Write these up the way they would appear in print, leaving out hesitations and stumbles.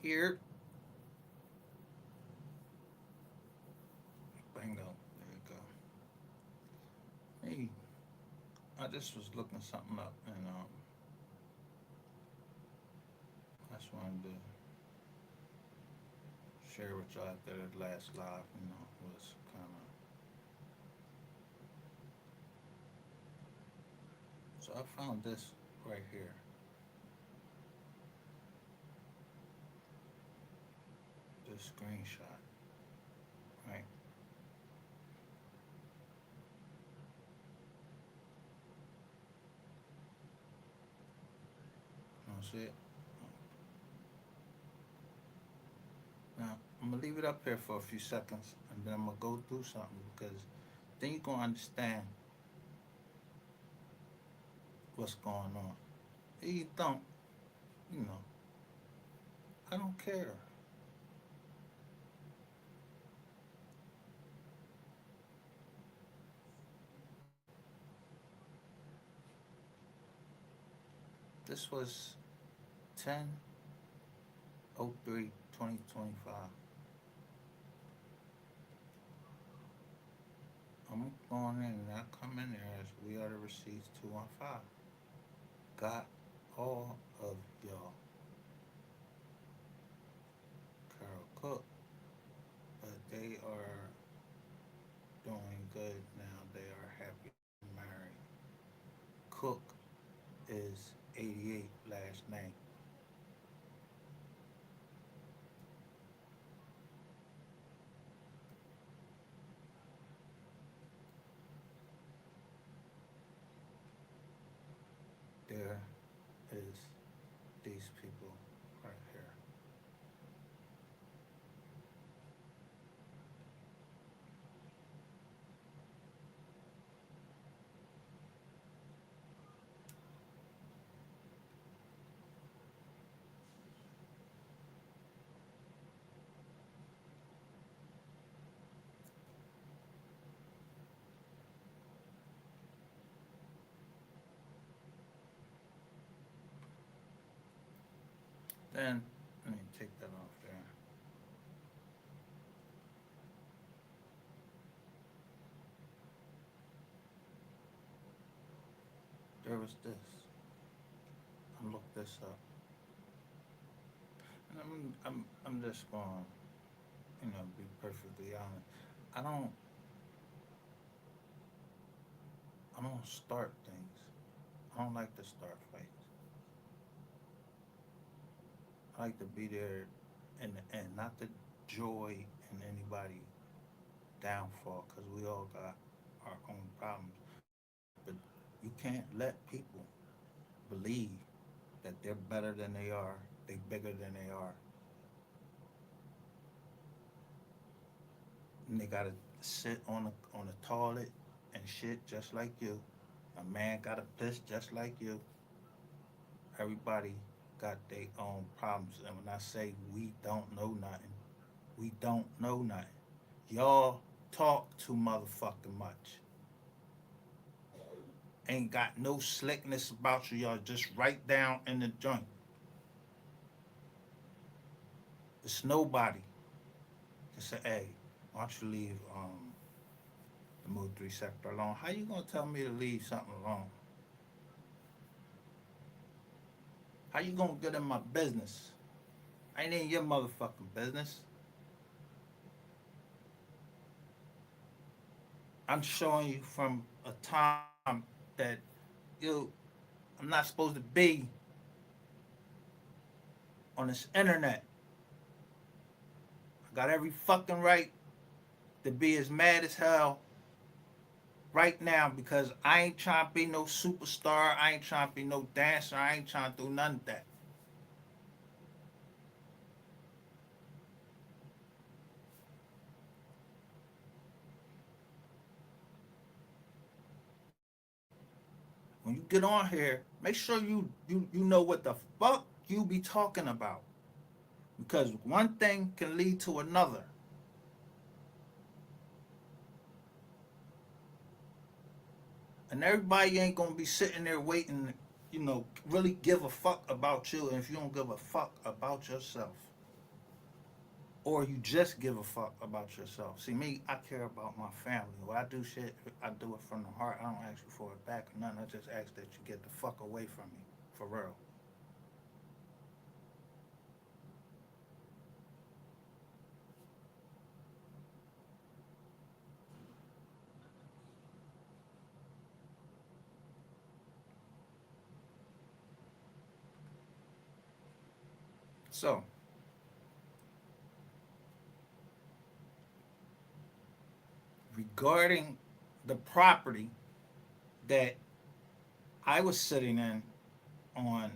Here. Bingo. There you go. Hey, I just was looking something up, and I just wanted to share with y'all after the last live. Was kind of. So I found this right here. This screenshot. Right. You don't see it? Now I'm gonna leave it up here for a few seconds, and then I'm gonna go through something because then you're gonna understand what's going on. If you don't, you know, I don't care. This was 10/03/2025. I'm going in and I come in there as we are the receipts 215. Got all of y'all. Carol Cook, but they are doing good now. They are happy married. Cook is 88 last name. There is these people right here. Then let me take that off there. There was this. I looked this up, and I'm just going, be perfectly honest. I don't I don't start things. I don't like to start fights. I like to be there in the end, not the joy in anybody downfall, because we all got our own problems. But you can't let people believe that they're better than they are, they bigger than they are, and they gotta sit on the toilet and shit just like you. A man gotta piss just like you. Everybody got their own problems, and when I say we don't know nothing, we don't know nothing. Y'all talk too motherfucking much. Ain't got no slickness about you. Y'all just right down in the joint. It's nobody to say, hey, why don't you leave the Move 3 sector alone? How you gonna tell me to leave something alone? How you gonna get in my business? I ain't in your motherfucking business. I'm showing you from a time that you I'm not supposed to be on this internet. I got every fucking right to be as mad as hell right now because I ain't trying to be no superstar. I ain't trying to be no dancer. I ain't trying to do none of that. When you get on here, make sure you know what the fuck you be talking about. Because one thing can lead to another. And everybody ain't gonna be sitting there waiting, really give a fuck about you if you don't give a fuck about yourself. or you just give a fuck about yourself. See, me, I care about my family. When I do shit, I do it from the heart. I don't ask you for it back or nothing. I just ask that you get the fuck away from me, for real. So, regarding the property that I was sitting on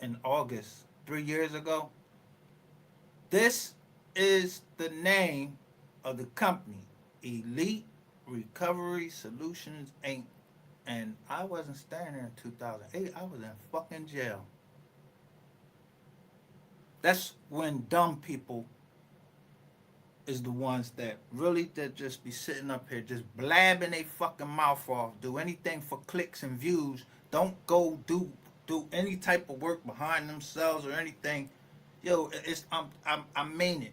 in August 3 years ago, this is the name of the company, Elite Recovery Solutions Inc. And I wasn't staying there in 2008. I was in fucking jail. That's when dumb people is the ones that really that just be sitting up here just blabbing their fucking mouth off, do anything for clicks and views, don't go do any type of work behind themselves or anything. Yo, it's I mean it.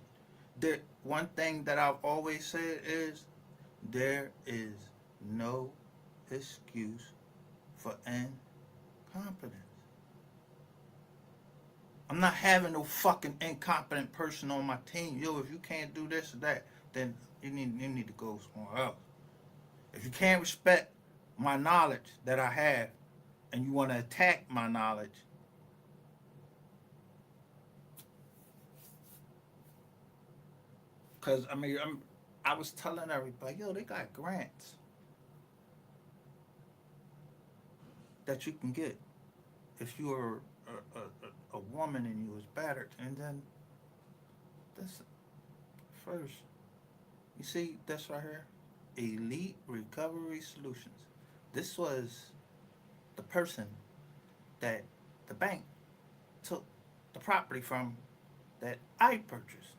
The one thing that I've always said is there is no excuse for incompetence. I'm not having no fucking incompetent person on my team. Yo, if you can't do this or that, then you need to go somewhere else. If you can't respect my knowledge that I have and you want to attack my knowledge, because I was telling everybody, yo, they got grants that you can get if you are a woman and you was battered. And then this first, you see this right here, Elite Recovery Solutions. This was the person that the bank took the property from that I purchased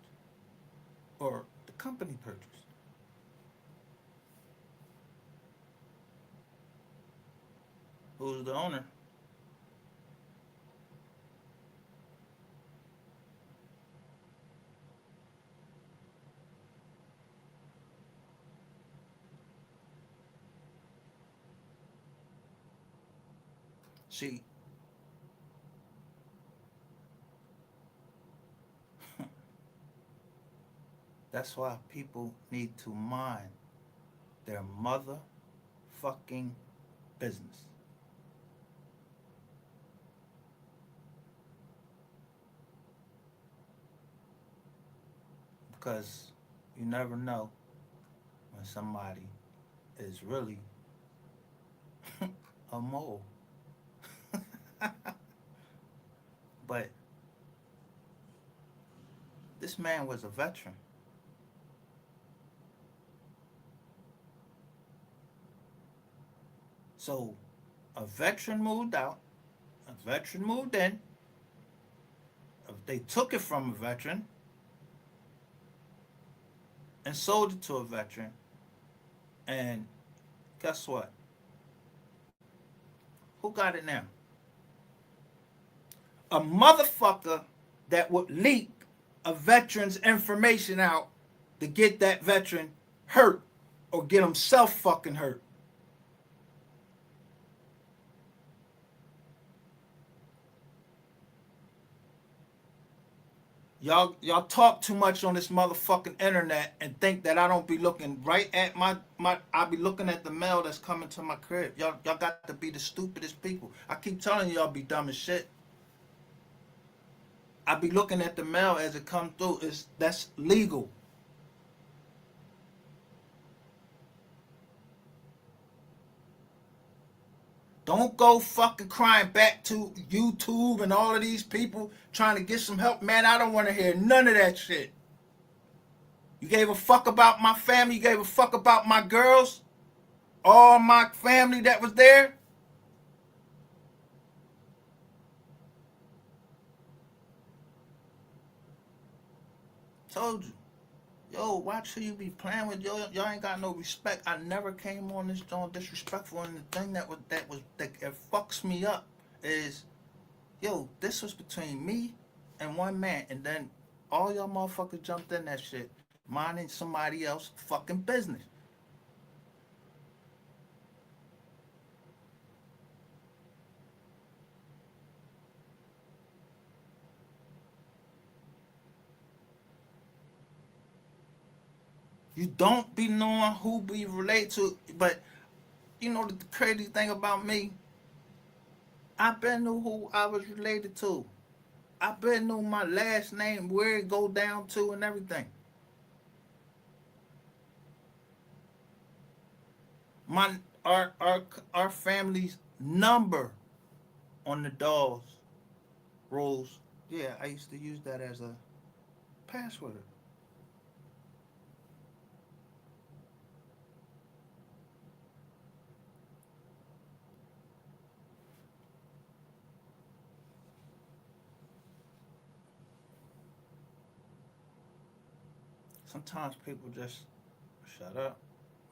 or the company purchased. Who's the owner? See, that's why people need to mind their motherfucking business. Because you never know when somebody is really a mole. But this man was a veteran. So a veteran moved out, a veteran moved in, they took it from a veteran and sold it to a veteran. And guess what? Who got it now? A motherfucker that would leak a veteran's information out to get that veteran hurt or get himself fucking hurt. Y'all talk too much on this motherfucking internet and think that I don't be looking right at my I be looking at the mail that's coming to my crib. Y'all got to be the stupidest people. I keep telling y'all be dumb as shit. I be looking at the mail as it comes through. That's legal. Don't go fucking crying back to YouTube and all of these people trying to get some help. Man, I don't want to hear none of that shit. You gave a fuck about my family. You gave a fuck about my girls. All my family that was there. Told you. Yo, watch who you be playing with. Yo, y'all ain't got no respect. I never came on this joint disrespectful. And the thing that it fucks me up is, yo, this was between me and one man, and then All y'all motherfuckers jumped in that shit, minding somebody else fucking business. You don't be knowing who be related to, but you know the crazy thing about me, I been knew who I was related to. I been knew my last name, where it go down to, and everything. My our family's number on the dolls rolls. Yeah, I used to use that as a password. Sometimes people just shut up,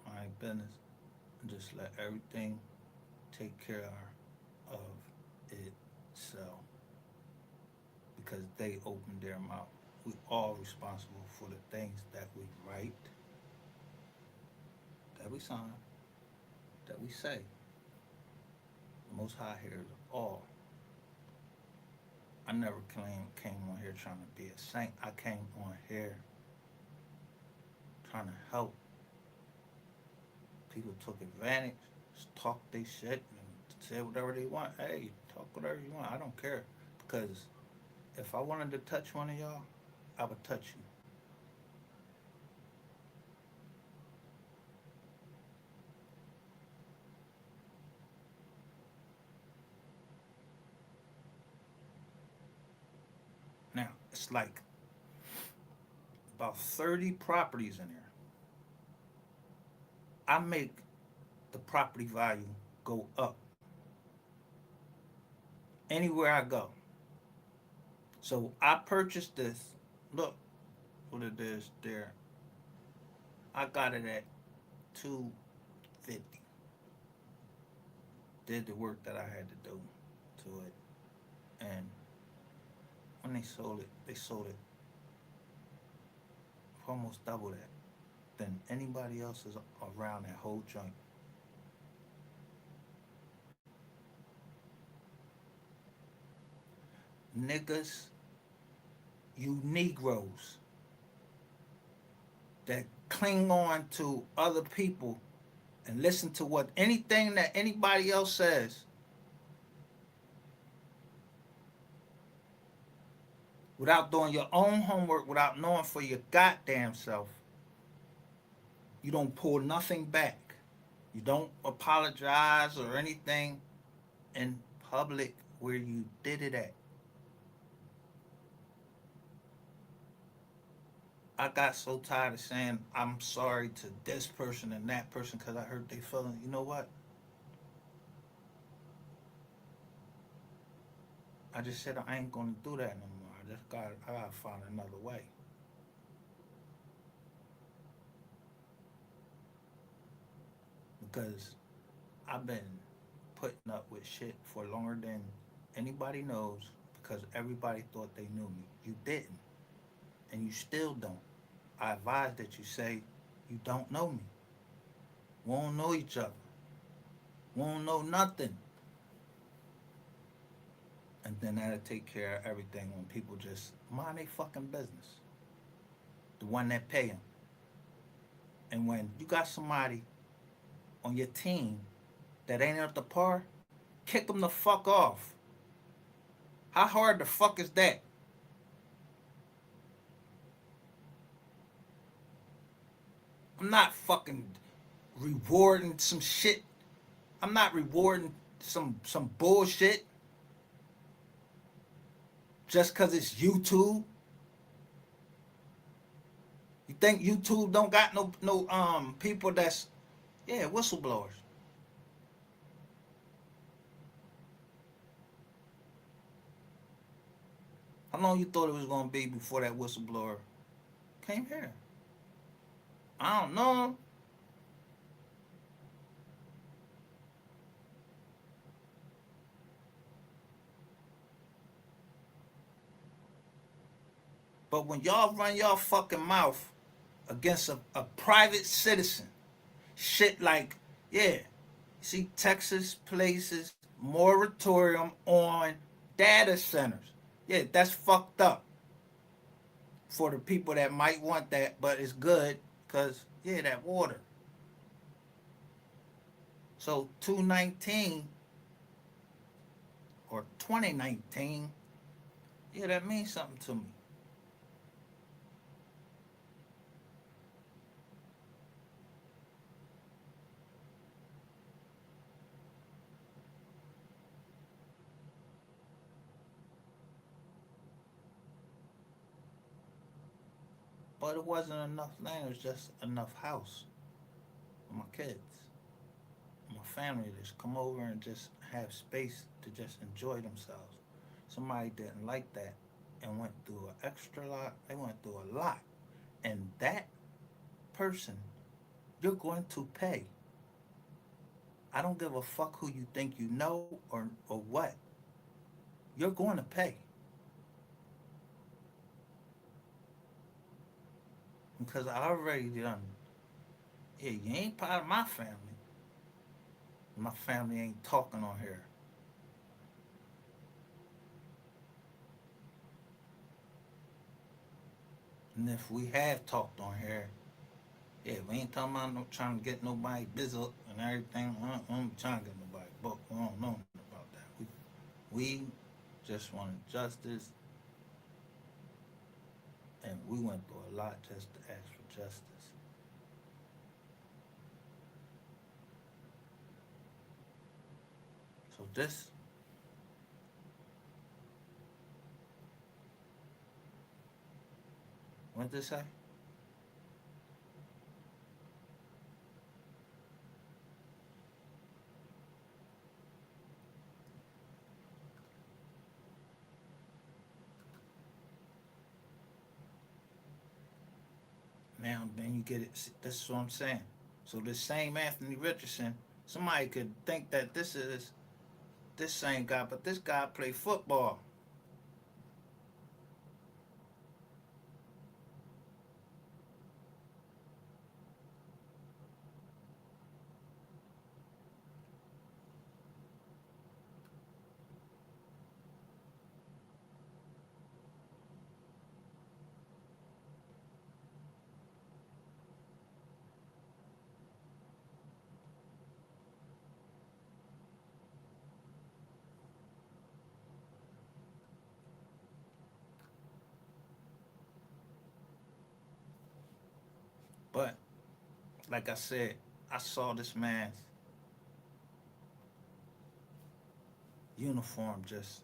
mind business, and just let everything take care of itself because they opened their mouth. We all responsible for the things that we write, that we sign, that we say. The Most High hears all. I never came on here trying to be a saint. I came on here trying to help. People took advantage, just talk their shit and say whatever they want. Hey, talk whatever you want. I don't care. Because if I wanted to touch one of y'all, I would touch you. Now, it's like about 30 properties in there. I make the property value go up anywhere I go. So I purchased this. Look what it is there. I got it at 250. Did the work that I had to do to it. And when they sold it for almost double that than anybody else is around that whole joint. Niggas, you Negroes that cling on to other people and listen to what anything that anybody else says without doing your own homework, without knowing for your goddamn self, you don't pull nothing back. You don't apologize or anything in public where you did it at. I got so tired of saying I'm sorry to this person and that person because I hurt their feelings. You know what? I just said I ain't gonna do that no more. I gotta find another way. Because I've been putting up with shit for longer than anybody knows because everybody thought they knew me. You didn't. And you still don't. I advise that you say you don't know me. We don't know each other. We don't know nothing. And then that'll take care of everything when people just mind their fucking business. The one that pay them. And when you got somebody on your team that ain't up to par, kick them the fuck off. How hard the fuck is that? I'm not fucking rewarding some shit. I'm not rewarding some bullshit just cause it's YouTube. You think YouTube don't got no people that's whistleblowers. How long you thought it was gonna be before that whistleblower came here? I don't know. But when y'all run y'all fucking mouth against a private citizen, shit like, yeah, see, Texas places moratorium on data centers. Yeah, that's fucked up for the people that might want that, but it's good because, yeah, that water. So 219 or 2019, yeah, that means something to me. But it wasn't enough land, it was just enough house for my kids, my family to just come over and just have space to just enjoy themselves. Somebody didn't like that and went through an extra lot, they went through a lot. And that person, you're going to pay. I don't give a fuck who you think you know or what. You're going to pay because I already done. Yeah, you ain't part of my family. My family ain't talking on here. And if we have talked on here, yeah, we ain't talking about no trying to get nobody busy and everything. I'm trying to get nobody booked. We don't know nothing about that. We just wanted justice, and we went through a lot just to ask for justice. So this, what did they say? Now then you get it. This is what I'm saying. So this same Anthony Richardson, somebody could think that this is this same guy, but this guy played football. But like I said, I saw this man's uniform just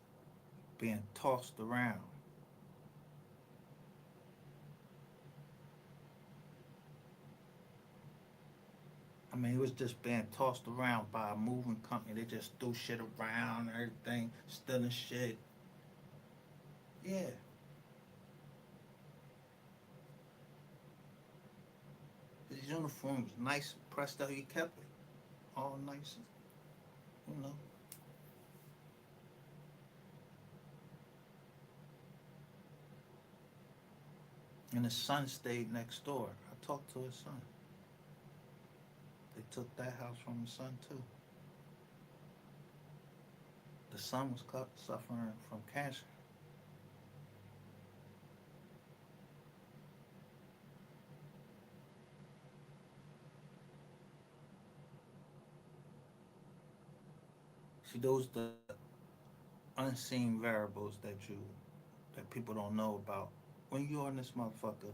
being tossed around. I mean, it was just being tossed around by a moving company. They just threw shit around, everything, stealing shit. Yeah, his uniform was nice, pressed out. He kept it all nice, you know. And his son stayed next door. I talked to his son. They took that house from his son too. The son was suffering from cancer. See, those the unseen variables that people don't know about. When you're on this motherfucker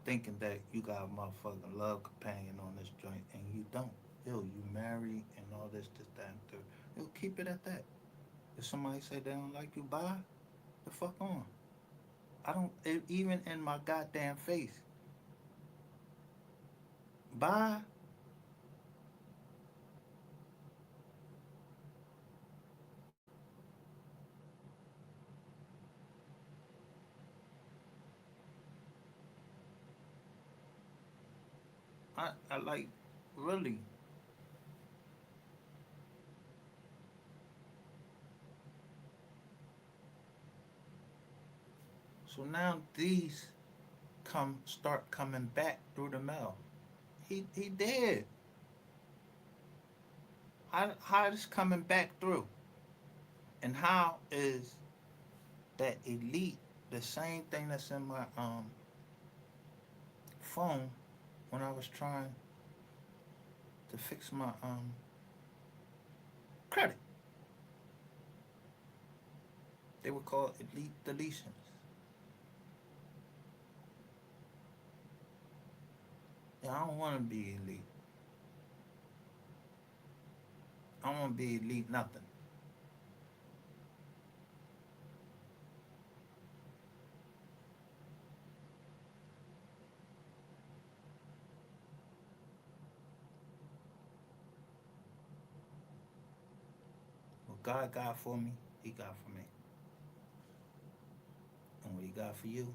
thinking that you got a motherfucking love companion on this joint and you don't. Yo, you married and all this, that, and third. Yo, keep it at that. If somebody say they don't like you, bye. The fuck on. I don't even in my goddamn face. Bye. I like really. So now these start coming back through the mail? He did. How is coming back through? And how is that elite the same thing that's in my phone when I was trying to fix my credit? They were called elite deletions. Yeah, I don't want to be elite. I don't want to be elite nothing. What God got for me, He got for me. And what He got for you,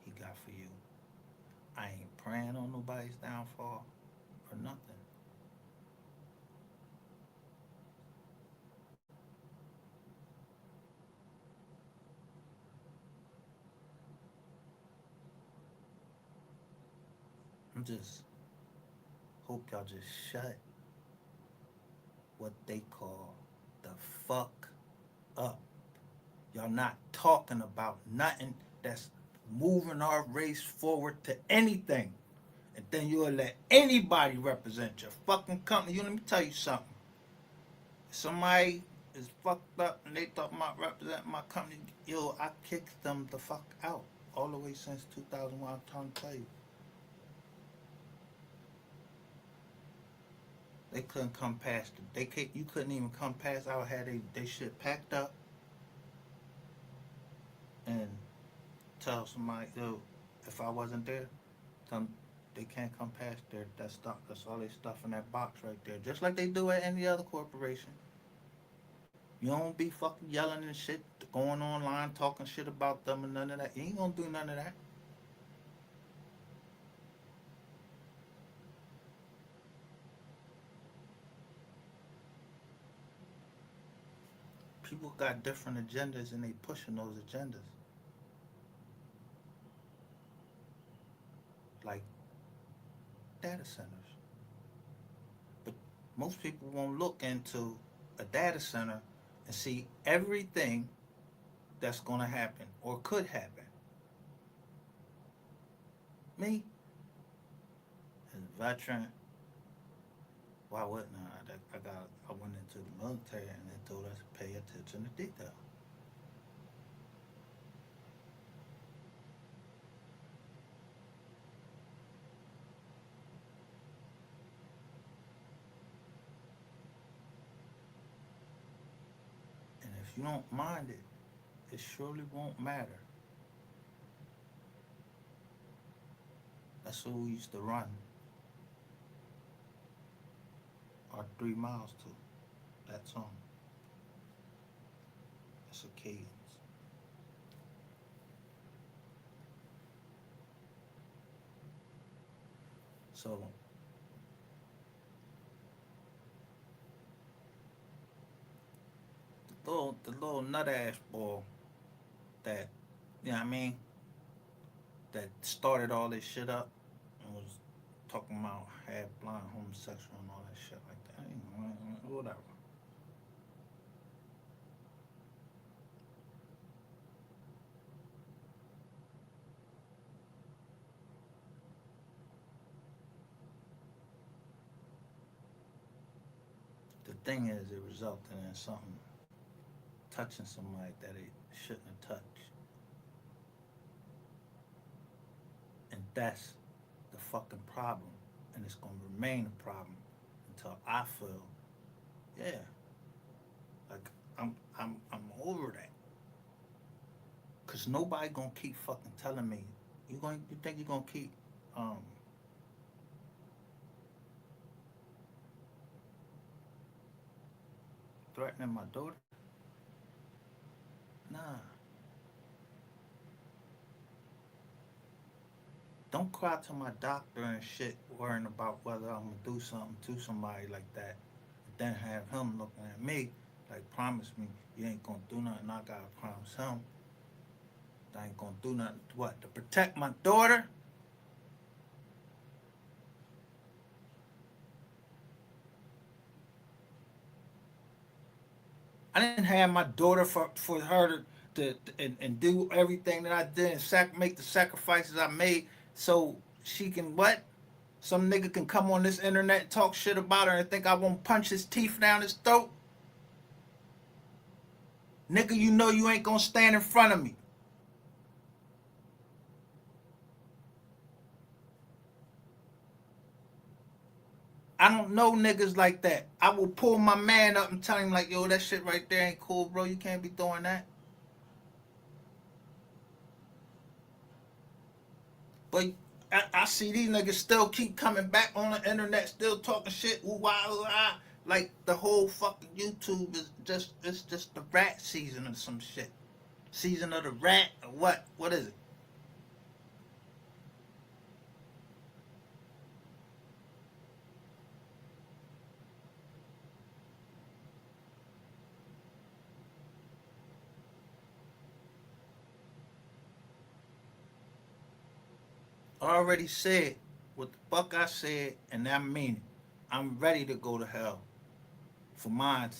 He got for you. I ain't praying on nobody's downfall or nothing. I'm just hope y'all just shut what they call the fuck up. Y'all not talking about nothing that's moving our race forward to anything. And then you'll let anybody represent your fucking company. You let me tell you something. If somebody is fucked up and they talking about representing my company, yo, I kicked them the fuck out. All the way since 2001, I'm trying to tell you. They couldn't come past it. You couldn't even come past. I had they shit packed up and tell somebody, yo, if I wasn't there, tell them they can't come past their that stuff. That's all they stuff in that box right there. Just like they do at any other corporation. You don't be fucking yelling and shit, going online talking shit about them and none of that. You ain't gonna do none of that. People got different agendas and they pushing those agendas. Like data centers. But most people won't look into a data center and see everything that's gonna happen or could happen. Me, as a veteran, why wouldn't I went into the military and they told us to pay attention to detail. And if you don't mind it, it surely won't matter. That's what we used to run our 3 miles to. That song. That's a cadence. So the little nut ass ball that you know what I mean that started all this shit up and was talking about half blind homosexual and all that shit like that. You know, whatever. The thing is, it resulted in something touching somebody that it shouldn't have touched, and that's the fucking problem, and it's gonna remain a problem until I feel, yeah, like I'm over that. Cause nobody gonna keep fucking telling me. You think you're gonna keep um threatening my daughter? Nah. Don't cry to my doctor and shit worrying about whether I'm gonna do something to somebody like that. Then have him looking at me like promise me you ain't gonna do nothing, I gotta promise him. I ain't gonna do nothing. What? To protect my daughter? I didn't have my daughter for her and do everything that I did and make the sacrifices I made so she can what? Some nigga can come on this internet and talk shit about her and think I won't punch his teeth down his throat? Nigga, you know you ain't gonna stand in front of me. I don't know niggas like that. I will pull my man up and tell him like, yo, that shit right there ain't cool, bro. You can't be doing that. But I see these niggas still keep coming back on the internet, still talking shit, ooh ah. Like the whole fucking YouTube is just it's just the rat season or some shit. Season of the rat or what? What is it? I already said what the fuck I said, and I mean it. I'm ready to go to hell for mine.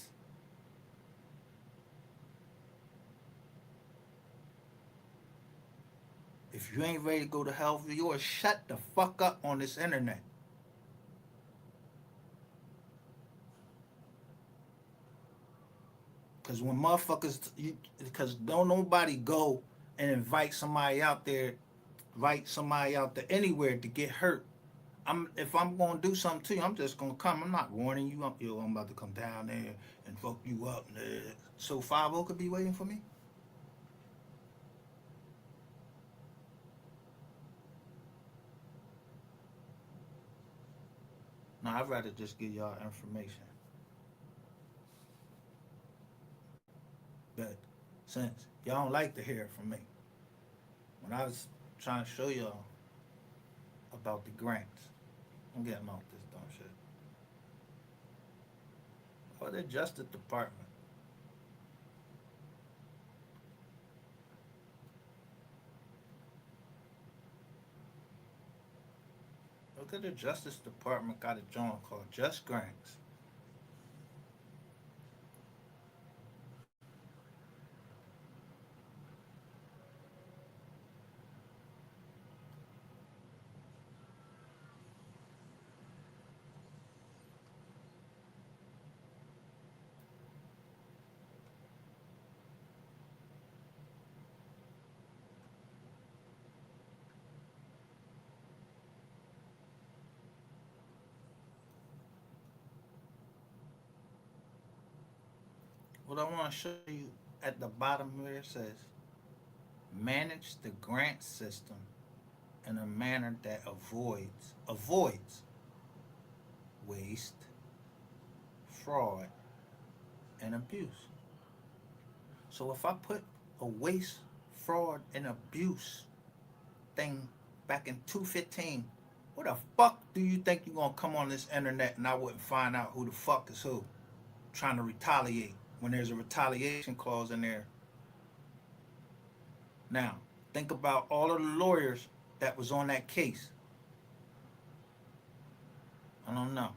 If you ain't ready to go to hell for yours, shut the fuck up on this internet. Cause when motherfuckers, because don't nobody go and invite somebody out there anywhere to get hurt. If I'm gonna do something to you, I'm just gonna come. I'm not warning you. I'm about to come down there and fuck you up. So 5 could be waiting for me. No, I'd rather just give y'all information. But since y'all don't like to hear it from me, when I was trying to show y'all about the grants, I'm getting off this dumb shit. Oh, the Justice Department. Look at the Justice Department got a joint called Just Grants. What I want to show you at the bottom here says manage the grant system in a manner that avoids waste, fraud, and abuse. So if I put a waste, fraud, and abuse thing back in 215, what the fuck do you think you're gonna come on this internet and I wouldn't find out who the fuck is who trying to retaliate when there's a retaliation clause in there? Now, think about all of the lawyers that was on that case. I don't know.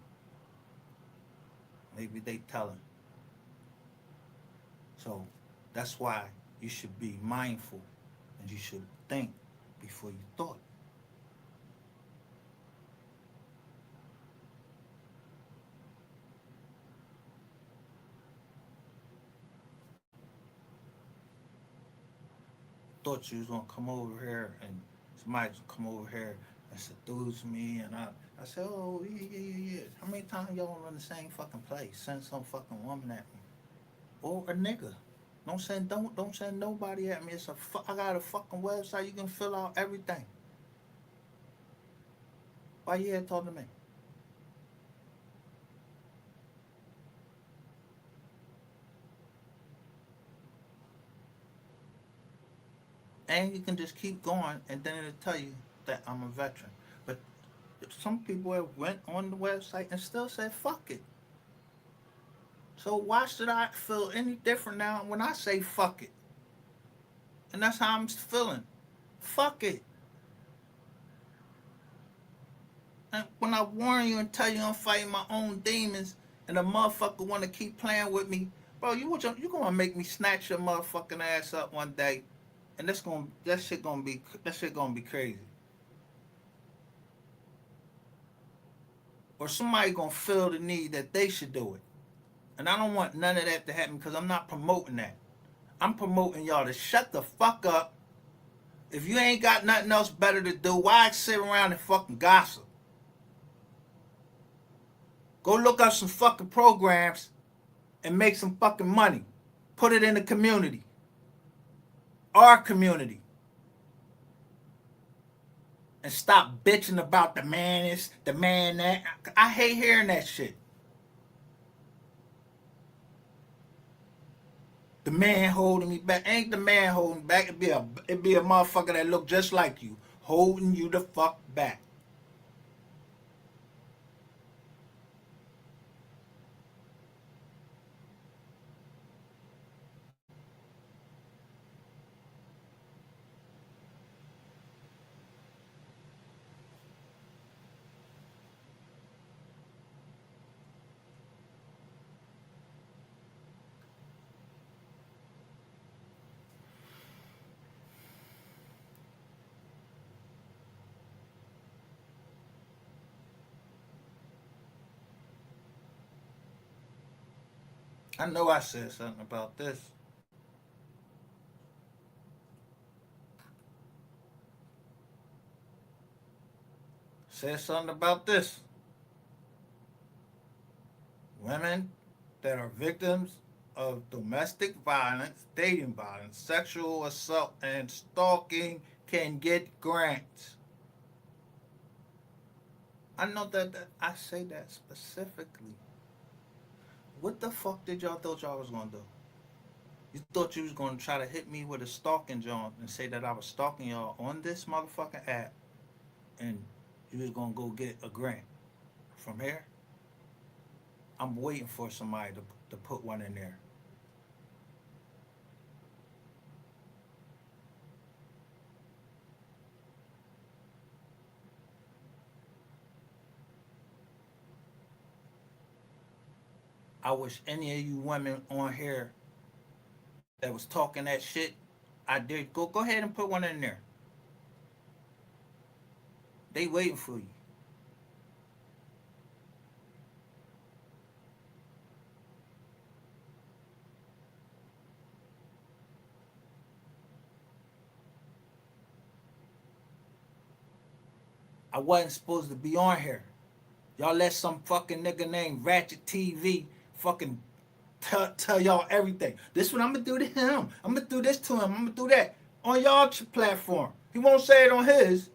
Maybe they telling. So that's why you should be mindful and you should think before you thought. Thought you was gonna come over here and somebody's gonna come over here and seduce me and I said, oh yeah. How many times y'all run the same fucking place? Send some fucking woman at me. Or a nigga. Don't send nobody at me. I got a fucking website. You can fill out everything. Why you here talking to me? And you can just keep going, and then it'll tell you that I'm a veteran. But some people have went on the website and still said fuck it. So why should I feel any different now when I say fuck it? And that's how I'm feeling. Fuck it. And when I warn you and tell you I'm fighting my own demons, and a motherfucker want to keep playing with me, bro, you gonna make me snatch your motherfucking ass up one day, and that shit gonna be crazy. Or somebody gonna feel the need that they should do it, and I don't want none of that to happen because I'm not promoting that. I'm promoting y'all to shut the fuck up. If you ain't got nothing else better to do, why sit around and fucking gossip? Go look up some fucking programs and make some fucking money. Put it in the community. Our community. And stop bitching about the man this, the man that. I hate hearing that shit. The man holding me back. Ain't the man holding back. It'd be a motherfucker that look just like you. Holding you the fuck back. I know I said something about this. Said something about this. Women that are victims of domestic violence, dating violence, sexual assault, and stalking can get grants. I know that I say that specifically. What the fuck did y'all thought y'all was gonna do? You thought you was gonna try to hit me with a stalking joint and say that I was stalking y'all on this motherfucking app, and you was gonna go get a grant from here? I'm waiting for somebody to put one in there. I wish any of you women on here that was talking that shit, I did go ahead and put one in there. They waiting for you. I wasn't supposed to be on here. Y'all let some fucking nigga named Ratchet TV fucking tell y'all everything. This what I'm gonna do to him. I'm gonna do this to him. I'm gonna do that on y'all platform. He won't say it on his.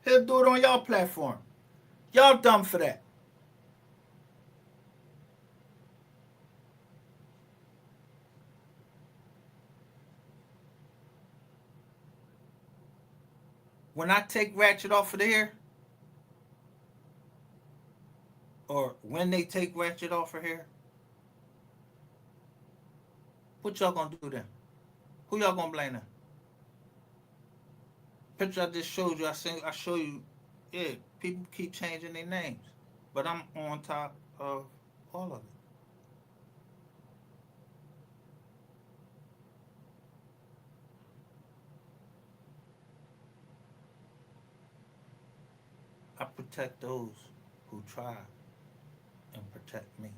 He'll do it on y'all platform. Y'all dumb for that. When I take Ratchet off of there, or when they take Ratchet off of here, what y'all gonna do then? Who y'all gonna blame then? Picture I just showed you. I show you. Yeah, people keep changing their names, but I'm on top of all of it. I protect those who try and protect me.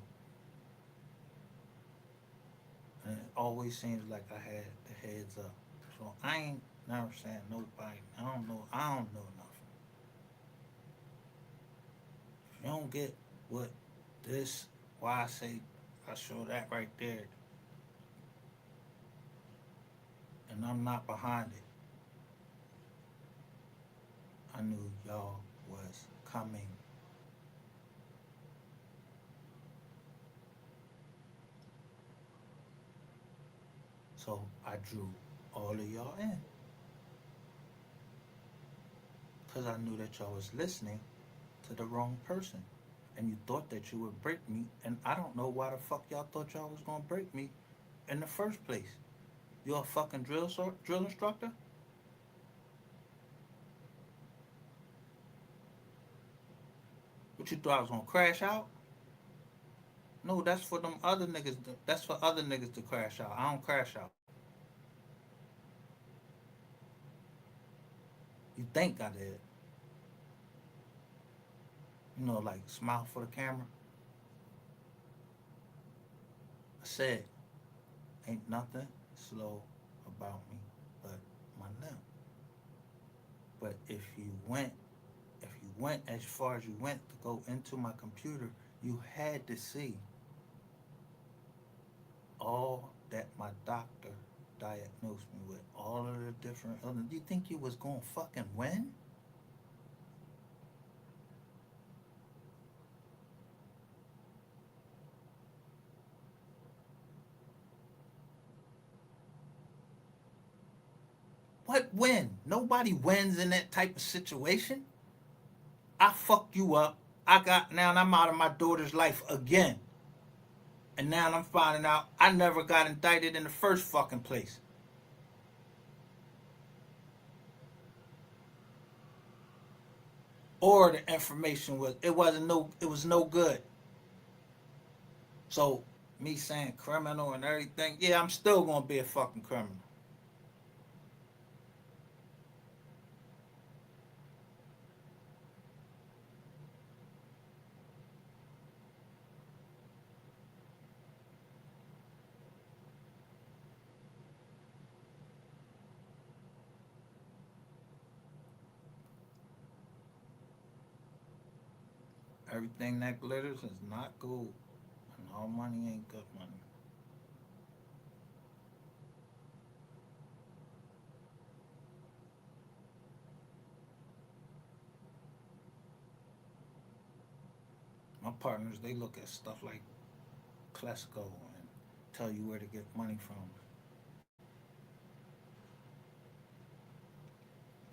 And it always seems like I had the heads up. So I ain't never saying nobody. I don't know nothing. If you don't get what this, why I say I show that right there, and I'm not behind it, I knew y'all was coming. So I drew all of y'all in. Because I knew that y'all was listening to the wrong person. And you thought that you would break me. And I don't know why the fuck y'all thought y'all was going to break me in the first place. You're a fucking drill instructor? What you thought I was gonna crash out? No, that's for them other niggas. That's for other niggas to crash out. I don't crash out. You think I did? Like smile for the camera. I said, ain't nothing slow about me but my limp. But if you went as far as you went to go into my computer, you had to see all that my doctor diagnosed me with, all of the different illnesses. Do you think you was gonna fucking win? What win? Nobody wins in that type of situation. I fucked you up. Now I'm out of my daughter's life again. And now I'm finding out I never got indicted in the first fucking place. Or the information was no good. So me saying criminal and everything, yeah, I'm still gonna be a fucking criminal. Everything that glitters is not gold. And all money ain't good money. My partners, they look at stuff like Clesco and tell you where to get money from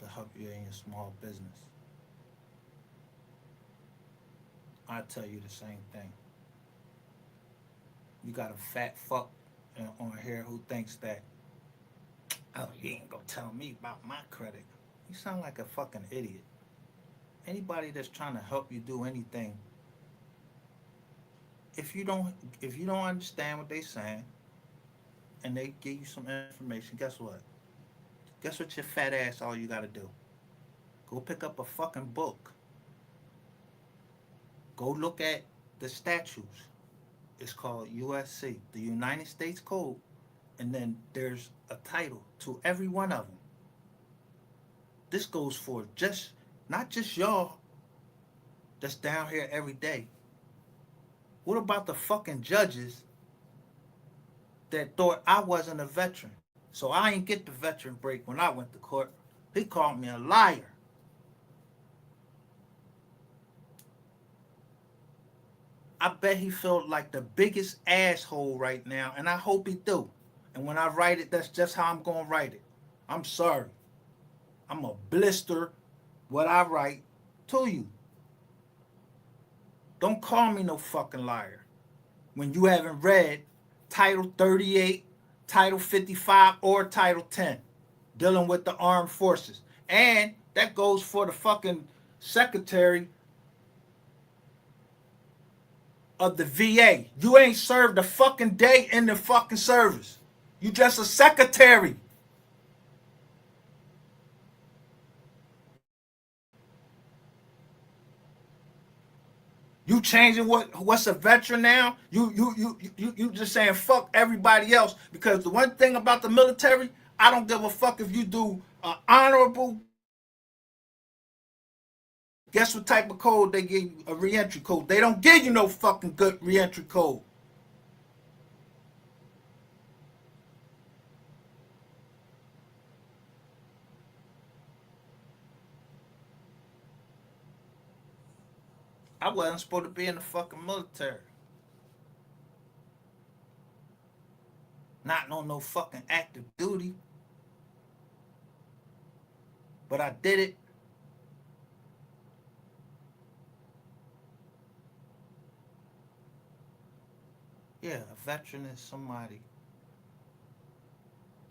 to help you in your small business. I tell you the same thing. You got a fat fuck on here who thinks that, oh, you ain't gonna tell me about my credit. You sound like a fucking idiot. Anybody that's trying to help you do anything, if you don't if you don't understand what they saying and they give you some information, guess what? Guess what your fat ass all you gotta do? Go pick up a fucking book. Go look at the statutes. It's called USC, the United States Code, and then there's a title to every one of them. This goes for just not just y'all that's down here every day. What about the fucking judges that thought I wasn't a veteran? So I ain't get the veteran break when I went to court. He called me a liar. I bet he felt like the biggest asshole right now, and I hope he do. And when I write it, that's just how I'm gonna write it. I'm sorry. I'm a blister what I write to you. Don't call me no fucking liar when you haven't read Title 38, Title 55, or Title 10 dealing with the armed forces. And that goes for the fucking secretary of the VA. You ain't served a fucking day in the fucking service. You just a secretary. You changing what's a veteran now? You just saying fuck everybody else because the one thing about the military, I don't give a fuck if you do honorable. Guess what type of code they give you? A reentry code. They don't give you no fucking good reentry code. I wasn't supposed to be in the fucking military. Not on no fucking active duty. But I did it. Yeah, a veteran is somebody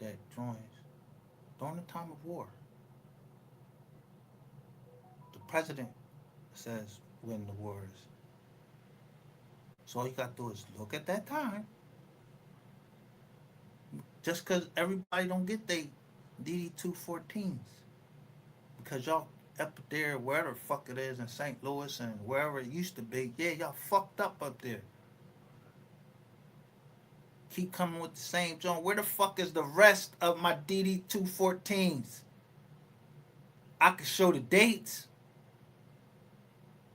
that joins during the time of war. The president says when the war is. So all you got to do is look at that time. Just because everybody don't get they DD-214s. Because y'all up there, wherever the fuck it is in St. Louis and wherever it used to be, yeah, y'all fucked up there. Keep coming with the same joint. Where the fuck is the rest of my DD-214s? I can show the dates,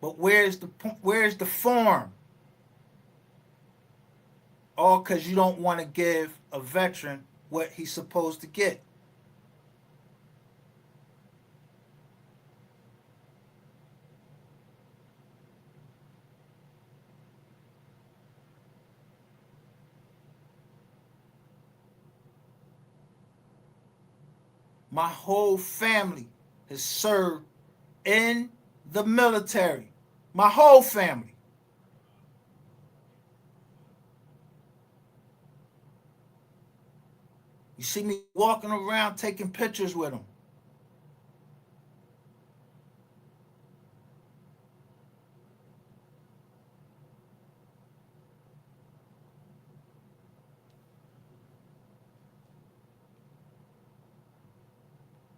but where's the form? All because you don't want to give a veteran what he's supposed to get. My whole family has served in the military. My whole family. You see me walking around taking pictures with them.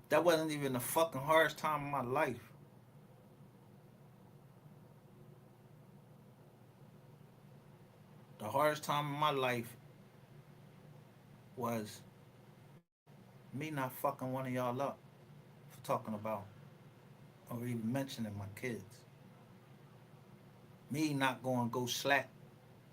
That wasn't even the fucking hardest time of my life. The hardest time of my life was me not fucking one of y'all up for talking about or even mentioning my kids. Me not going to go slap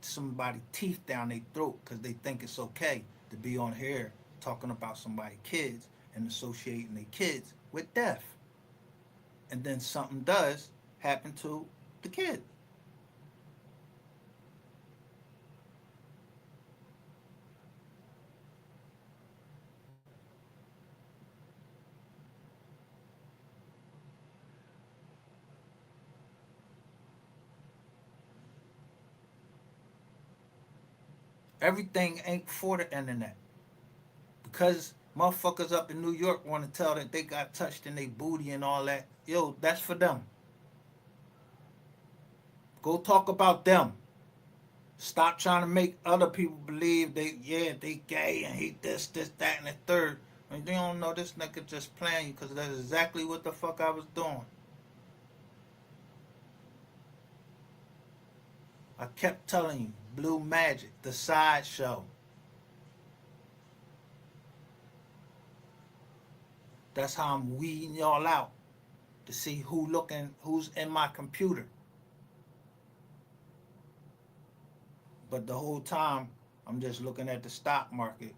somebody's teeth down their throat because they think it's okay to be on here talking about somebody's kids and associating their kids with death. And then something does happen to the kid. Everything ain't for the internet. Because motherfuckers up in New York want to tell that they got touched in their booty and all that. Yo, that's for them. Go talk about them. Stop trying to make other people believe they gay and he this, that, and the third. And they don't know this nigga just playing you because that's exactly what the fuck I was doing. I kept telling you, Blue Magic, the sideshow. That's how I'm weeding y'all out to see who's in my computer. But the whole time, I'm just looking at the stock market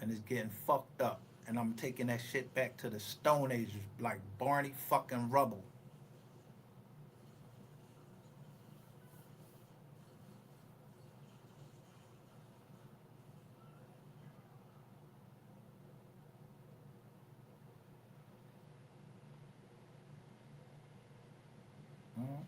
and it's getting fucked up. And I'm taking that shit back to the Stone Ages like Barney fucking Rubble. Mm-hmm.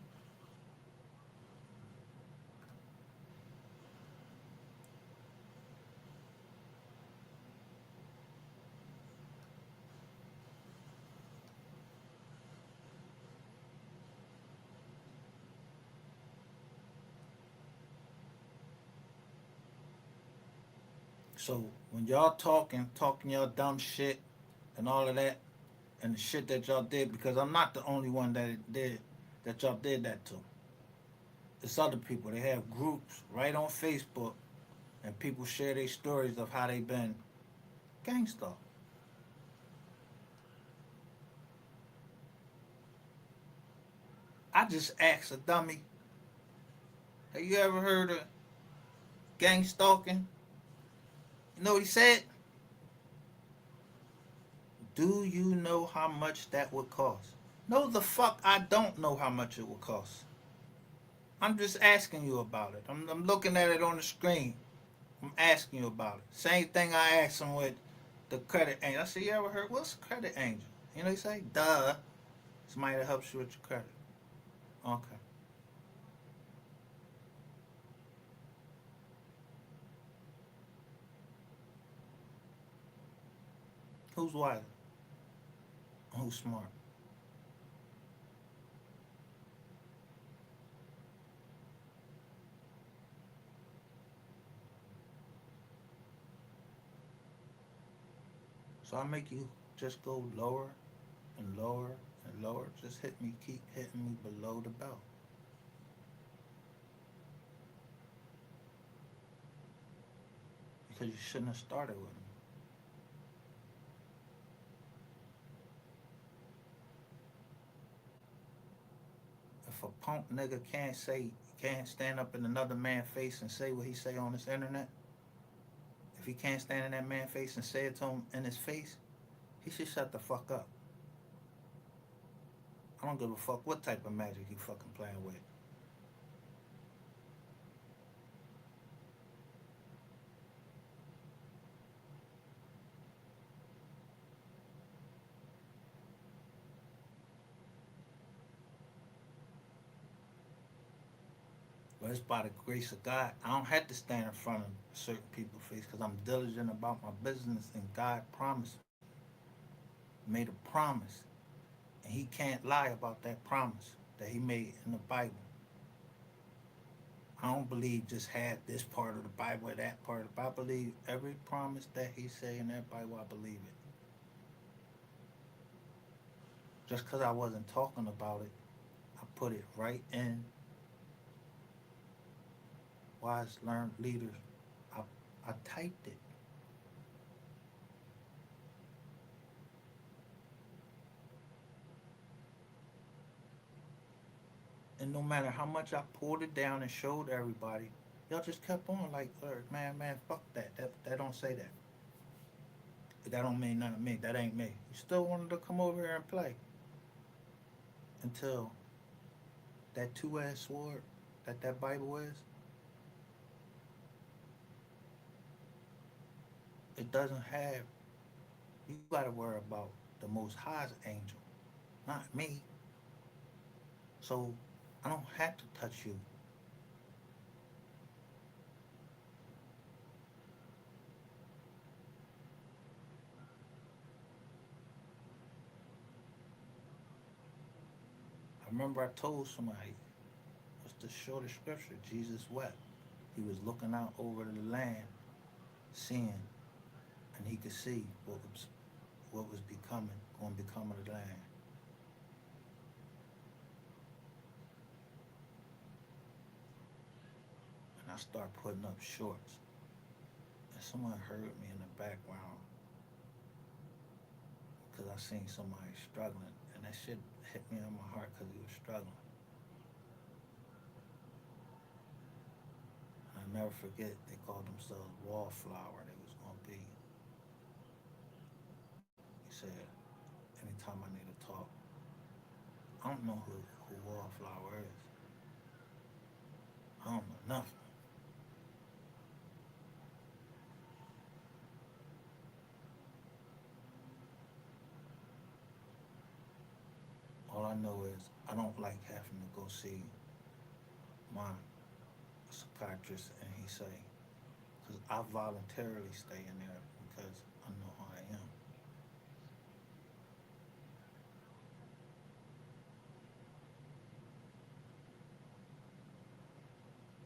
So when y'all talking y'all dumb shit and all of that, and the shit that y'all did, because I'm not the only one that y'all did that to. It's other people. They have groups right on Facebook, and people share their stories of how they been gangsta. I just asked a dummy, have you ever heard of gang stalking? You know what he said? Do you know how much that would cost? No, the fuck, I don't know how much it would cost. I'm just asking you about it. I'm looking at it on the screen. I'm asking you about it. Same thing I asked him with the credit angel. I said, you ever heard, what's a credit angel? You know, he say, duh. Somebody that helps you with your credit. Okay. Who's wiser? Who's smart? So I make you just go lower and lower and lower. Just hit me, keep hitting me below the belt. Because you shouldn't have started with me. If a punk nigga can't stand up in another man's face and say what he say on this internet, if he can't stand in that man's face and say it to him in his face, he should shut the fuck up. I don't give a fuck what type of magic he fucking playing with. But it's by the grace of God. I don't have to stand in front of certain people's face because I'm diligent about my business and God promised me, made a promise. And he can't lie about that promise that he made in the Bible. I don't believe just had this part of the Bible or that part of the Bible. I believe every promise that he say in that Bible, I believe it. Just because I wasn't talking about it, I put it right in Wise Learned Leaders. I, I typed it. And no matter how much I pulled it down and showed everybody, y'all just kept on like, man, fuck that. That don't say that. That don't mean nothing to me. That ain't me. You still wanted to come over here and play until that two-edged sword that Bible is, it doesn't have, you got to worry about the Most High's angel, not me. So I don't have to touch you. I remember I told somebody, what's the shortest scripture? Jesus wept. He was looking out over the land, seeing, and he could see what was becoming, going to become of the land. And I start putting up shorts. And someone heard me in the background because I seen somebody struggling. And that shit hit me in my heart because he was struggling. And I never forget, they called themselves Wallflower. They was going to be. He said, anytime I need to talk, I don't know who Wallflower is. I don't know nothing. All I know is I don't like having to go see my psychiatrist and he say, because I voluntarily stay in there because I know who I am.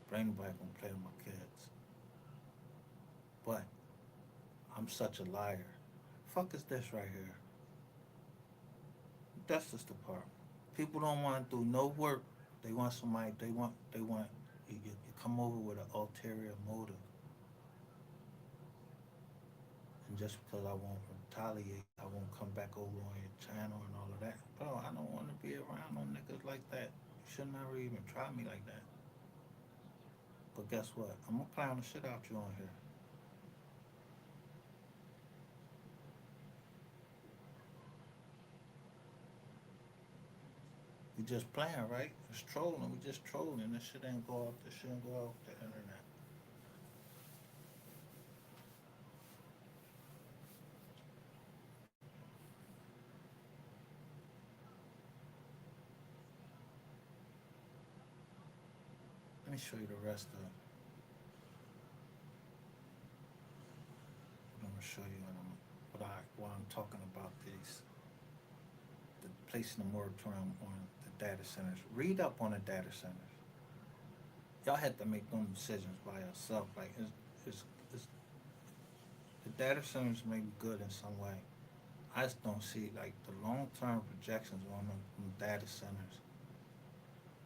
But ain't nobody gonna play with my kids. But I'm such a liar. Fuck is this right here? That's just the part. People don't want to do no work. They want somebody. They want. You come over with an ulterior motive, and just because I won't retaliate, I won't come back over on your channel and all of that. Bro, I don't want to be around no niggas like that. You should never even try me like that. But guess what? I'm gonna clown the shit out you on here. We just playing, right? It's trolling. We just trolling. This shit ain't go off. This shit ain't go off the internet. Let me show you the rest of it. I'm gonna show you in a minute. But I while I'm talking about the placing the moratorium on the data centers. Read up on the data centers. Y'all had to make them decisions by yourself. Like it's the data centers may be good in some way. I just don't see like the long term projections on them data centers.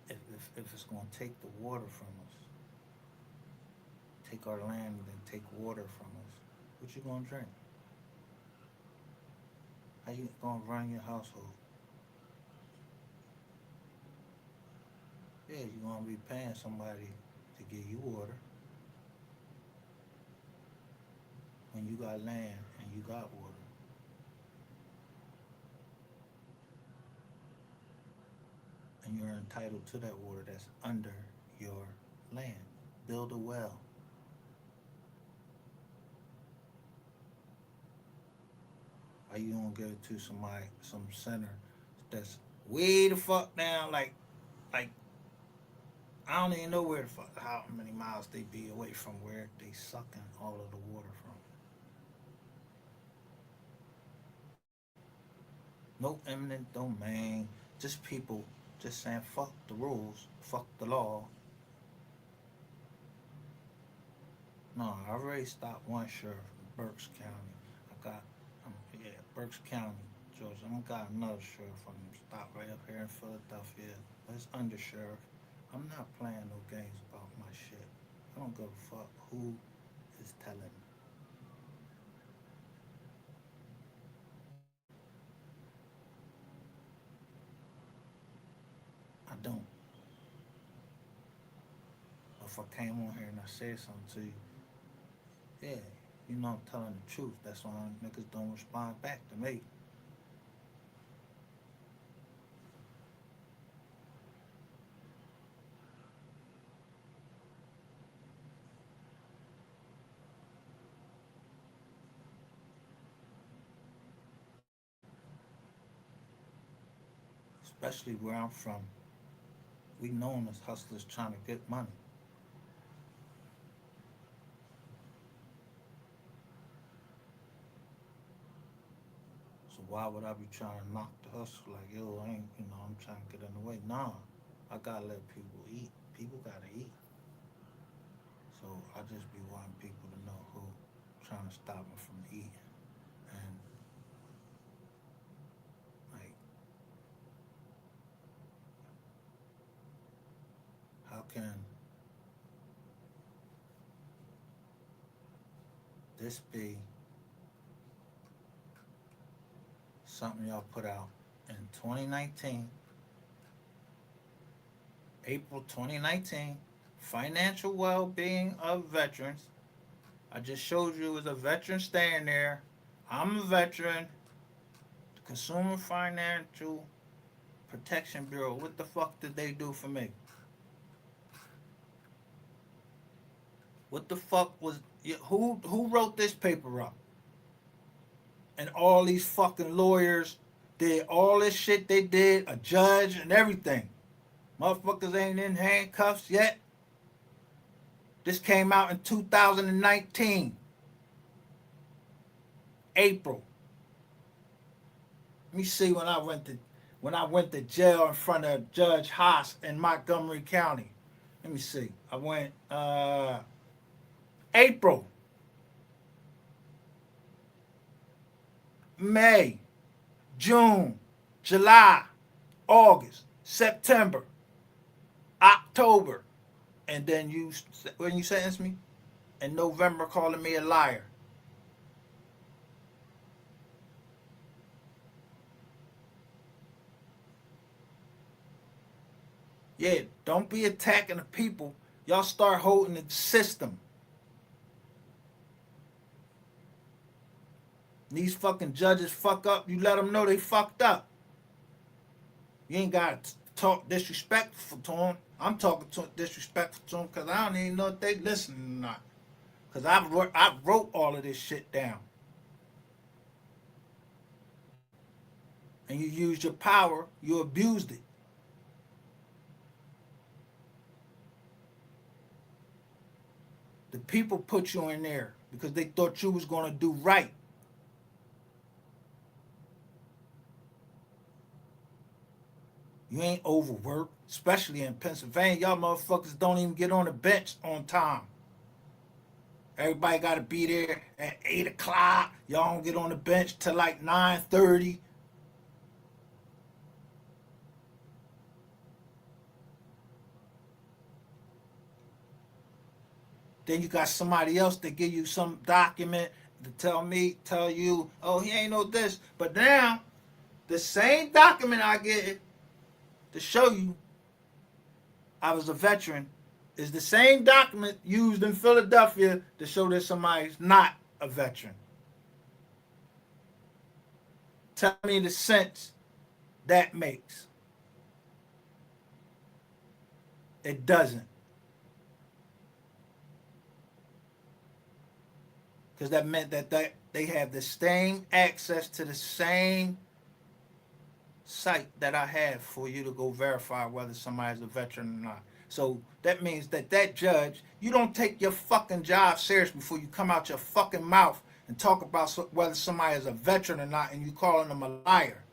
If it's going to take the water from us, take our land and then take water from us, what you going to drink? How you going to run your household? Yeah, you're going to be paying somebody to give you water when you got land and you got water. And you're entitled to that water that's under your land. Build a well. How you gonna give it to somebody, some center that's way the fuck down, like I don't even know where the fuck, how many miles they be away from where they sucking all of the water from. No eminent domain, just people just saying fuck the rules, fuck the law. No, I already stopped one sheriff in Berks County. Yeah, Berks County, Georgia. I got another sheriff from stop right up here in Philadelphia. But it's under sheriff. I'm not playing no games about my shit. I don't give a fuck who is telling me. I don't. If I came on here and I said something to you, yeah, you know I'm telling the truth. That's why niggas don't respond back to me. Especially where I'm from. We known as hustlers trying to get money. So why would I be trying to knock the hustle? Like, yo, I ain't, I'm trying to get in the way. Nah, I gotta let people eat. People gotta eat. So I just be wanting people to know who trying to stop me from eating. And like, how can this be something y'all put out in 2019, April 2019, financial well-being of veterans. I just showed you as a veteran staying there. I'm a veteran. The Consumer Financial Protection Bureau. What the fuck did they do for me? What the fuck was who wrote this paper up? And all these fucking lawyers did all this shit they did, a judge and everything. Motherfuckers ain't in handcuffs yet. This came out in 2019, April. Let me see when I went to jail in front of Judge Haas in Montgomery County. Let me see. I went April, May, June, July, August, September, October, and then when you sentenced me in November, calling me a liar. Yeah, don't be attacking the people. Y'all start holding the system. These fucking judges fuck up. You let them know they fucked up. You ain't got to talk disrespectful to them. I'm talking disrespectful to them because I don't even know if they listening or not. Because I wrote all of this shit down. And you used your power, you abused it. The people put you in there because they thought you was going to do right. You ain't overworked, especially in Pennsylvania. Y'all motherfuckers don't even get on the bench on time. Everybody got to be there at 8 o'clock. Y'all don't get on the bench till like 9:30. Then you got somebody else that give you some document to tell you, oh, he ain't no this. But now, the same document I get to show you I was a veteran is the same document used in Philadelphia to show that somebody's not a veteran. Tell me the sense that makes. It doesn't. Because that meant that they have the same access to the same site that I have for you to go verify whether somebody's a veteran or not. So that means that judge, you don't take your fucking job serious before you come out your fucking mouth and talk about whether somebody is a veteran or not, and you calling them a liar.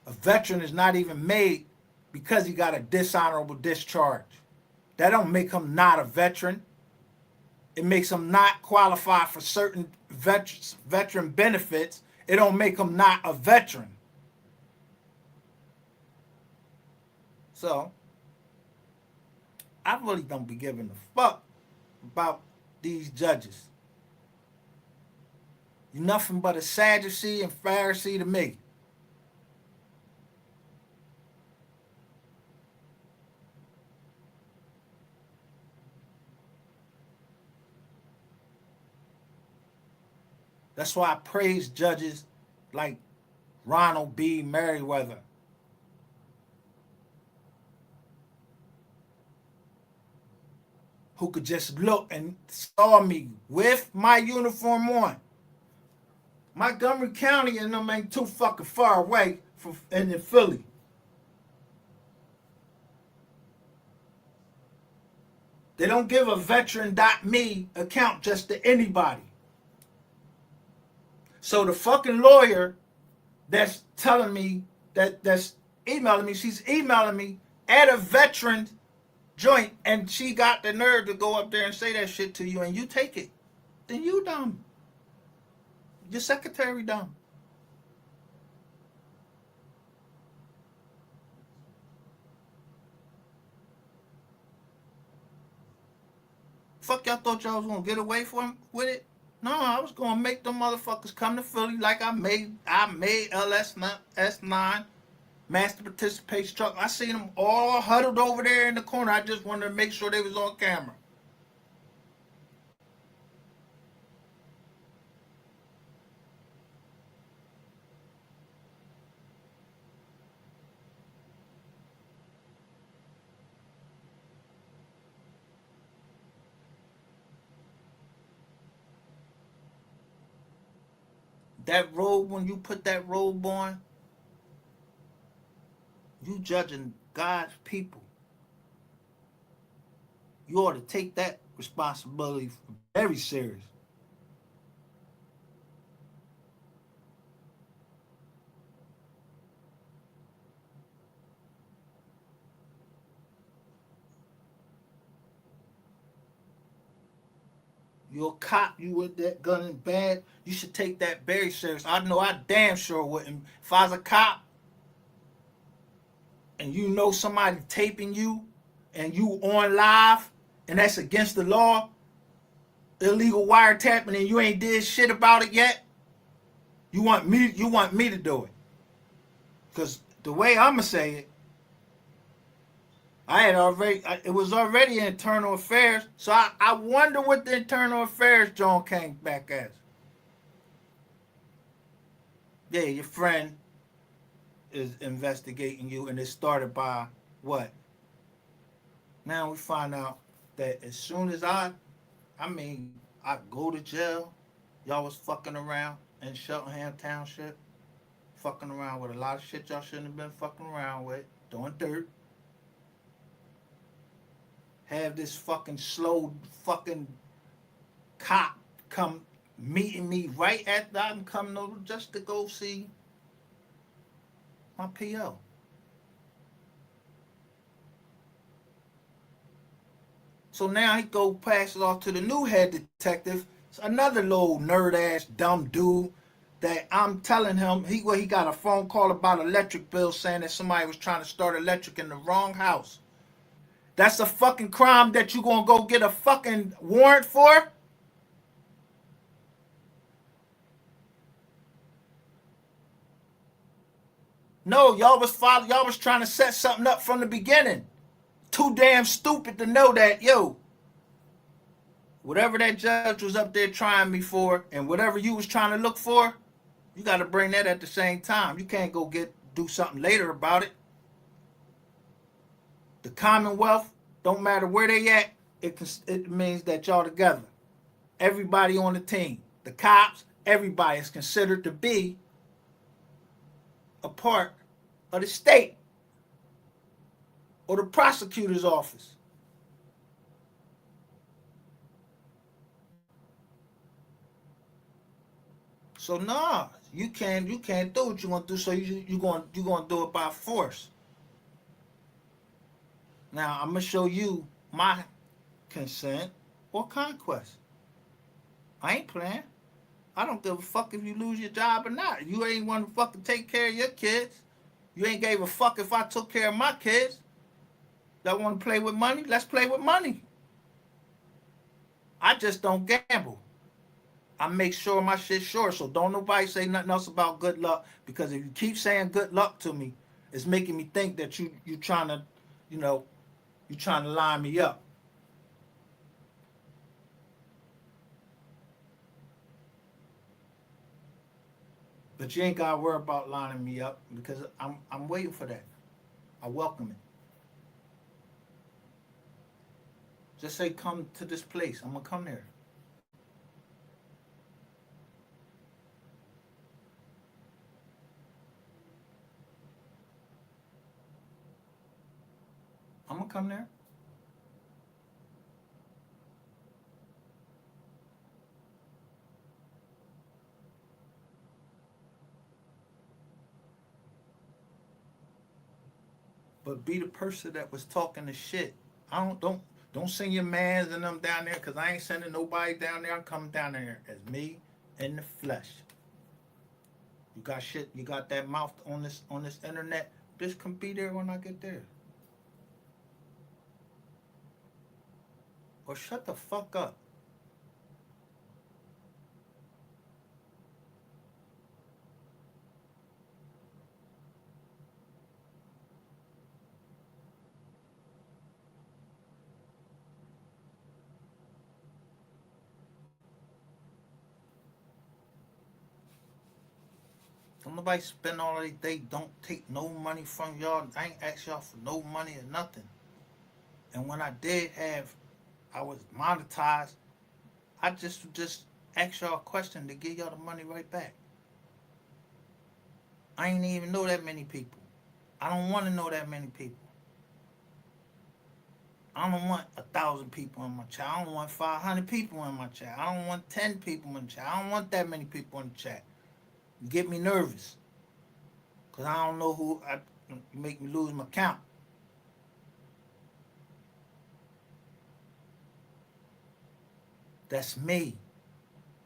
A veteran is not even made because he got a dishonorable discharge. That don't make him not a veteran. It makes him not qualify for certain veteran benefits. It don't make him not a veteran. So, I really don't be giving a fuck about these judges. You're nothing but a Sadducee and Pharisee to me. That's why I praise judges like Ronald B. Merriweather. Who could just look and saw me with my uniform on. Montgomery County and them ain't too fucking far away from in Philly. They don't give a veteran.me account just to anybody. So the fucking lawyer that's telling me that's emailing me, she's emailing me at a veteran joint, and she got the nerve to go up there and say that shit to you, and you take it. Then you dumb. Your secretary dumb. Fuck, y'all thought y'all was gonna get away with it? No, I was gonna make them motherfuckers come to Philly like I made LS9 master participation truck. I seen them all huddled over there in the corner. I just wanted to make sure they was on camera. That robe, when you put that robe on, you judging God's people. You ought to take that responsibility very serious. You're a cop, you with that gun in bad, you should take that very serious. I know I damn sure wouldn't. If I was a cop and you know somebody taping you and you on live and that's against the law, illegal wiretapping, and you ain't did shit about it yet, you want me to do it. Cause the way I'ma say it, it was already internal affairs. So I wonder what the internal affairs John came back as. Yeah, your friend is investigating you, and it started by what? Now we find out that as soon as I go to jail, y'all was fucking around in Cheltenham Township, fucking around with a lot of shit y'all shouldn't have been fucking around with, doing dirt. Have this fucking slow fucking cop come meeting me right after I'm coming over just to go see my PO. So now he go pass it off to the new head detective. It's another little nerd ass dumb dude that I'm telling him he got a phone call about electric bill saying that somebody was trying to start electric in the wrong house. That's a fucking crime that you gonna go get a fucking warrant for? No, y'all was trying to set something up from the beginning. Too damn stupid to know that, yo, whatever that judge was up there trying me for and whatever you was trying to look for, you got to bring that at the same time. You can't go do something later about it. The Commonwealth, don't matter where they at, it means that y'all together. Everybody on the team, the cops, everybody is considered to be a part of the state or the prosecutor's office. So nah, you can't do what you gonna do. So you gonna do it by force. Now I'm gonna show you my consent or conquest. I ain't playing. I don't give a fuck if you lose your job or not. You ain't want to fucking take care of your kids. You ain't gave a fuck if I took care of my kids. That want to play with money? Let's play with money. I just don't gamble. I make sure my shit's sure. So don't nobody say nothing else about good luck, because if you keep saying good luck to me, it's making me think that you trying to, you know, you trying to line me up. But you ain't gotta worry about lining me up because I'm waiting for that. I welcome it. Just say come to this place. I'm gonna come there. I'm gonna come there. But be the person that was talking the shit. I don't send your mans and them down there, because I ain't sending nobody down there. I'm coming down there as me in the flesh. You got shit. You got that mouth on this internet. Just come be there when I get there. Or shut the fuck up. Don't nobody spend all their day. Don't take no money from y'all. I ain't ask y'all for no money or nothing. And when I did have, I was monetized. I just asked y'all a question to give y'all the money right back. I ain't even know that many people. I don't want to know that many people. I don't want 1,000 people in my chat. I don't want 500 people in my chat. I don't want 10 people in the chat. I don't want that many people in the chat. You get me nervous because I don't know who. You make me lose my count. That's me.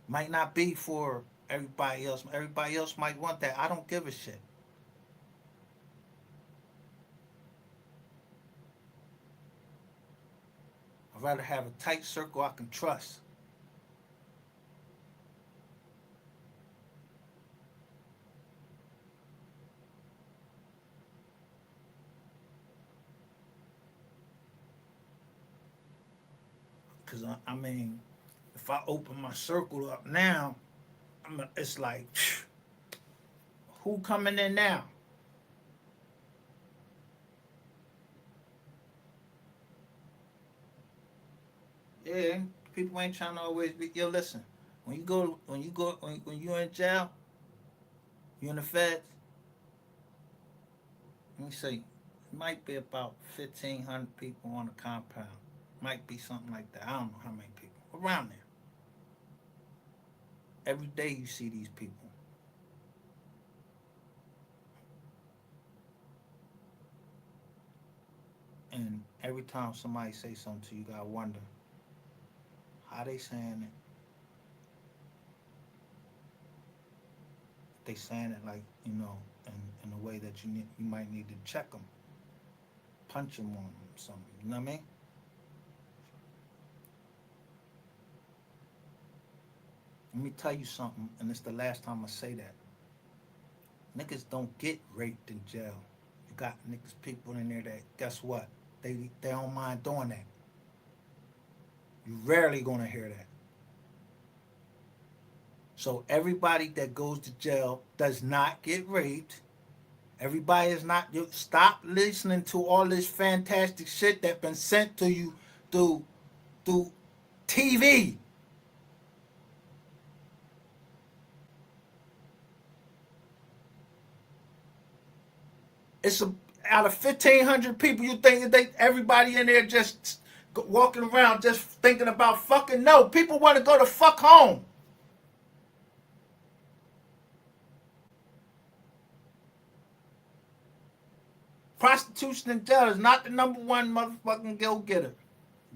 Might not be for everybody else. Everybody else might want that. I don't give a shit. I'd rather have a tight circle I can trust. Because, I mean, if I open my circle up now, it's like, who coming in now? Yeah, people ain't trying to always be. Yo, listen, when you in jail, you in the feds. Let me see, it might be about 1,500 people on the compound. Might be something like that. I don't know how many people around there. Every day you see these people. And every time somebody say something to you, you gotta wonder how they saying it. They saying it like, in a way that you might need to check them, punch them on something. You know what I mean? Let me tell you something, and it's the last time I say that. Niggas don't get raped in jail. You got niggas, people in there that, guess what? They don't mind doing that. You rarely gonna hear that. So everybody that goes to jail does not get raped. Everybody is not. You stop listening to all this fantastic shit that been sent to you through through TV. It's a Out of 1,500 people, you think they everybody in there just walking around just thinking about fucking? No, people want to go to fuck home. Prostitution in jail is not the number one motherfucking go getter.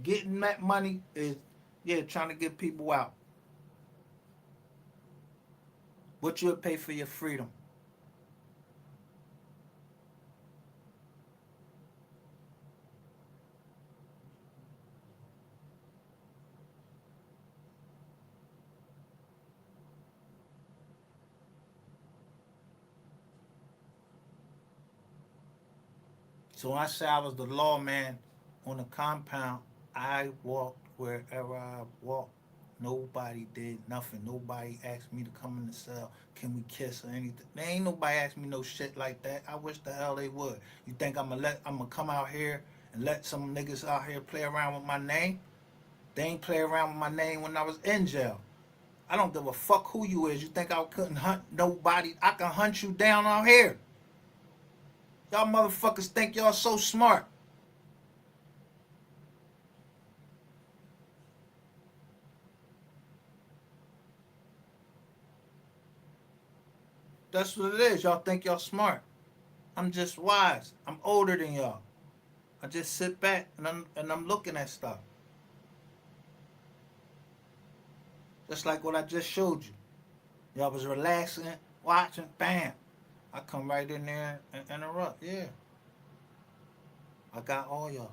Getting that money is, yeah, trying to get people out. What you would pay for your freedom? So when I say I was the lawman on the compound, I walked wherever I walked. Nobody did nothing. Nobody asked me to come in the cell. Can we kiss or anything? There ain't nobody asked me no shit like that. I wish the hell they would. You think I'm gonna come out here and let some niggas out here play around with my name? They ain't play around with my name when I was in jail. I don't give a fuck who you is. You think I couldn't hunt nobody? I can hunt you down out here. Y'all motherfuckers think y'all so smart. That's what it is. Y'all think y'all smart. I'm just wise. I'm older than y'all. I just sit back and I'm looking at stuff. Just like what I just showed you. Y'all was relaxing, watching, bam. I come right in there and interrupt. Yeah. I got all y'all.